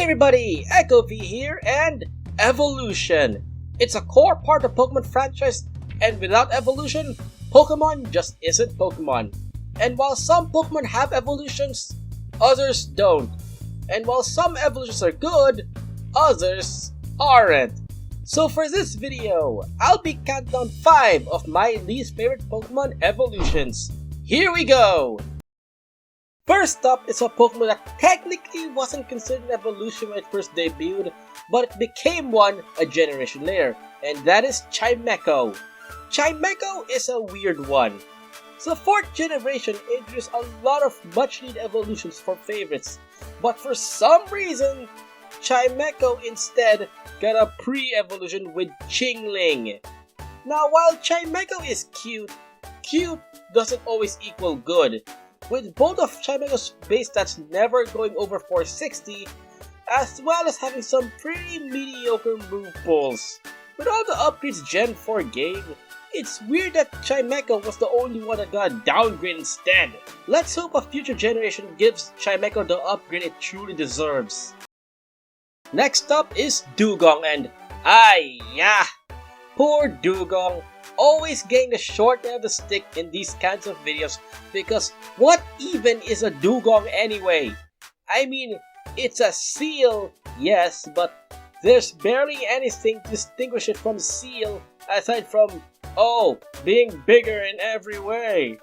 everybody, EchoV here, and evolution. It's a core part of Pokemon franchise, and without evolution, Pokemon just isn't Pokemon. And while some Pokemon have evolutions, others don't. And while some evolutions are good, others aren't. So for this video, I'll be counting down 5 of my least favorite Pokemon evolutions. Here we go! First up is a Pokemon that technically wasn't considered an evolution when it first debuted, but it became one a generation later, and that is Chimecho. Chimecho is a weird one. So 4th generation introduced a lot of much needed evolutions for favorites, but for some reason, Chimecho instead got a pre-evolution with Chingling. Now while Chimecho is cute doesn't always equal good. With both of Chimecho's base stats never going over 460, as well as having some pretty mediocre move pulls. With all the upgrades Gen 4 gave, it's weird that Chimecho was the only one that got a downgrade instead. Let's hope a future generation gives Chimecho the upgrade it truly deserves. Next up is Dugong, and poor Dugong, always getting the short end of the stick in these kinds of videos, because what even is a Dugong anyway? I mean, it's a seal, yes, but there's barely anything to distinguish it from seal aside from, being bigger in every way.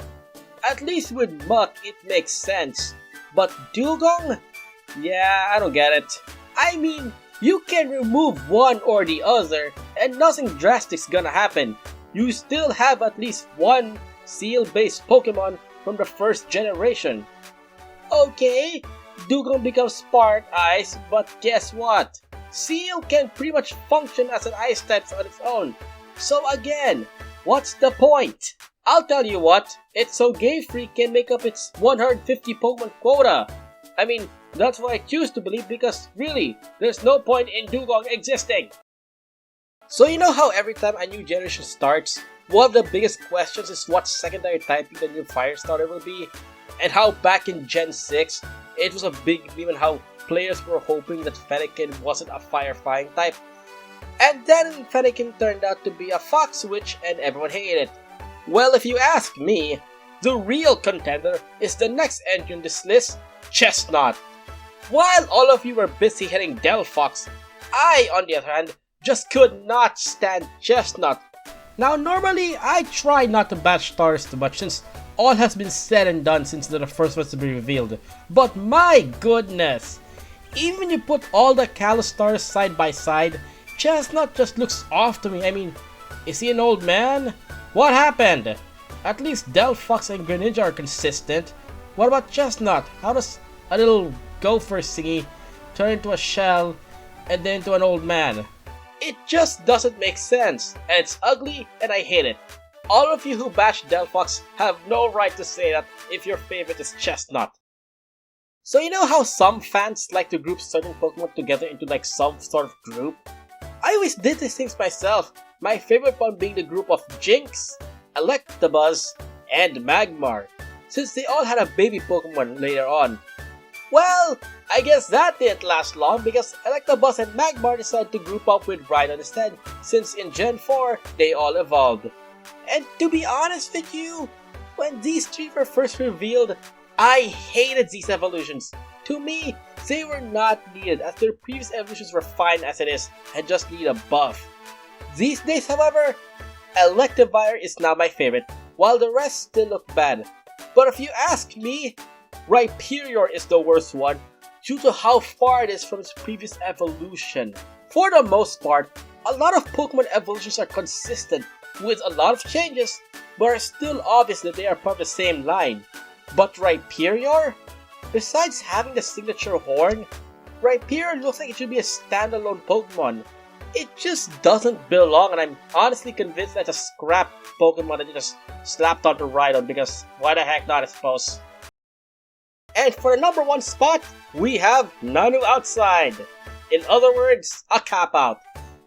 At least with Muck it makes sense, but Dugong? Yeah, I don't get it. I mean, you can remove one or the other and nothing drastic's gonna happen. You still have at least one seal-based Pokemon from the first generation. Okay, Dugong becomes Spark Ice, but guess what? Seal can pretty much function as an Ice type on its own. So again, what's the point? I'll tell you what, it's so Game Freak can make up its 150 Pokemon quota. I mean, that's what I choose to believe, because really, there's no point in Dugong existing. So you know how every time a new generation starts, one of the biggest questions is what secondary typing the new fire starter will be? And how back in Gen 6, it was a big meme on how players were hoping that Fennekin wasn't a fire-flying type. And then Fennekin turned out to be a Fox Witch and everyone hated it. Well, if you ask me, the real contender is the next entry in this list, Chestnut. While all of you were busy hitting Delphox, I, on the other hand, just could not stand Chestnut. Now normally, I try not to bash stars too much since all has been said and done since the first was to be revealed. But my goodness! Even when you put all the Kalos stars side by side, Chestnut just looks off to me. I mean, is he an old man? What happened? At least Delphox and Greninja are consistent. What about Chestnut? How does a little gopher thingy turn into a shell and then into an old man? It just doesn't make sense, and it's ugly and I hate it. All of you who bash Delphox have no right to say that if your favorite is Chestnut. So you know how some fans like to group certain Pokemon together into like some sort of group? I always did these things myself, my favorite one being the group of Jinx, Electabuzz, and Magmar, since they all had a baby Pokemon later on. Well, I guess that didn't last long because Electabuzz and Magmar decided to group up with Rhydon instead, since in Gen 4, they all evolved. And to be honest with you, when these 3 were first revealed, I hated these evolutions. To me, they were not needed as their previous evolutions were fine as it is and just need a buff. These days, however, Electivire is now my favorite, while the rest still look bad. But if you ask me, Rhyperior is the worst one due to how far it is from its previous evolution. For the most part, a lot of Pokemon evolutions are consistent with a lot of changes, but are still obvious that they are part of the same line. But Rhyperior? Besides having the signature horn, Rhyperior looks like it should be a standalone Pokemon. It just doesn't belong, and I'm honestly convinced that's a scrap Pokemon that you just slapped onto Rhydon, because why the heck not, I suppose. And for the number 1 spot, we have Nanu Outside. In other words, a cop-out.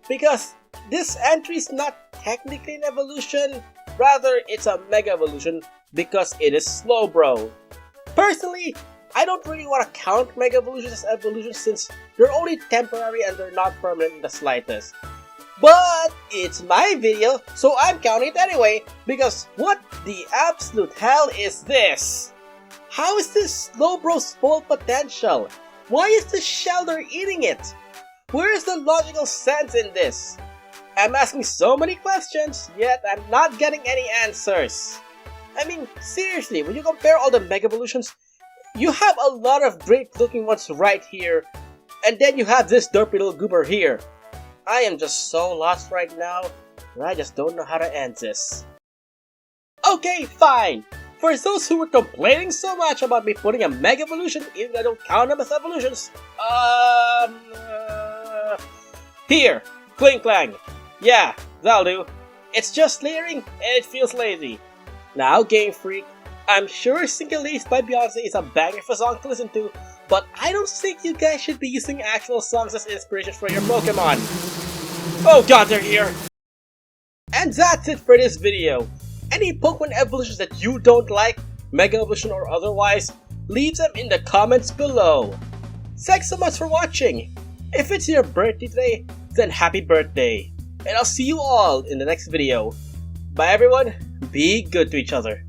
Because this entry is not technically an evolution, rather it's a Mega Evolution because it is Slowbro. Personally, I don't really want to count Mega Evolutions as evolutions since they're only temporary and they're not permanent in the slightest. But it's my video, so I'm counting it anyway, because what the absolute hell is this? How is this Slowbro's full potential? Why is the Shelter eating it? Where is the logical sense in this? I'm asking so many questions, yet I'm not getting any answers. I mean, seriously, when you compare all the Mega Evolutions, you have a lot of great looking ones right here, and then you have this derpy little goober here. I am just so lost right now, and I just don't know how to end this. Okay, fine! For those who were complaining so much about me putting a Mega Evolution, even though I don't count them as evolutions, here! Cling Clang! Yeah, that'll do. It's just layering, and it feels lazy. Now, Game Freak, I'm sure Single Ladies by Beyonce is a banger for a song to listen to, but I don't think you guys should be using actual songs as inspiration for your Pokemon. Oh god, they're here! And that's it for this video. Any Pokemon evolutions that you don't like, Mega Evolution or otherwise, leave them in the comments below. Thanks so much for watching. If it's your birthday today, then happy birthday. And I'll see you all in the next video. Bye everyone, be good to each other.